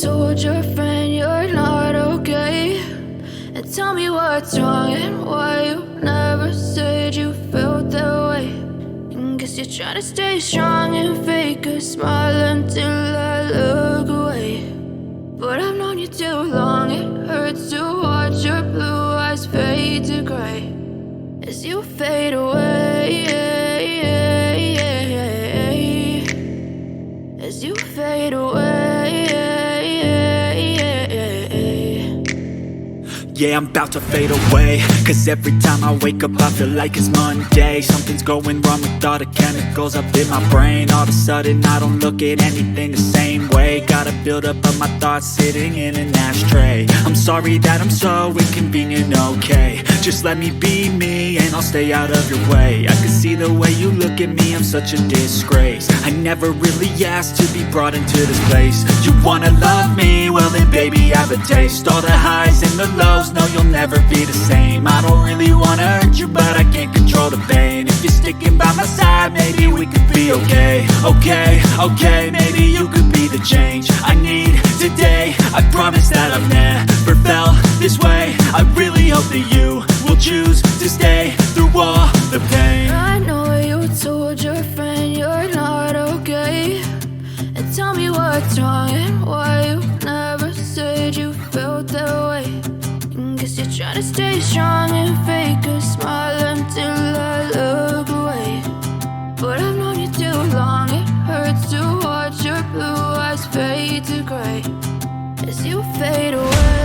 told your friend you're not okay, and tell me what's wrong and why you never said you felt that way. And guess you're trying to stay strong and fake a smile until I look away. But I've known you too long, it hurts to watch your blue eyes fade to gray as you fade away, as you fade away. Yeah, I'm about to fade away, cause every time I wake up I feel like it's Monday. Something's going wrong with all the chemicals up in my brain. All of a sudden I don't look at anything the same way. Gotta build up of my thoughts sitting in an ashtray. I'm sorry that I'm so inconvenient, okay. Just let me be me and I'll stay out of your way. I can see the way you look at me, I'm such a disgrace. I never really asked to be brought into this place. You wanna love me? Well then baby I have a taste. All the highs and the lows, no you'll never be the same. I don't really wanna hurt you but I can't control the pain. If you're sticking by my side maybe we could be okay. Okay, maybe you could be the change I need today. I promise that I've never felt this way. I really hope that you will choose to stay through all the pain. I know you told your friend you're not okay, and tell me what's wrong and why you never said you felt that way. And guess you're trying to stay strong and fake a smile until I look away. But I've known you too long, it hurts to watch your blue eyes fade to gray as you fade away.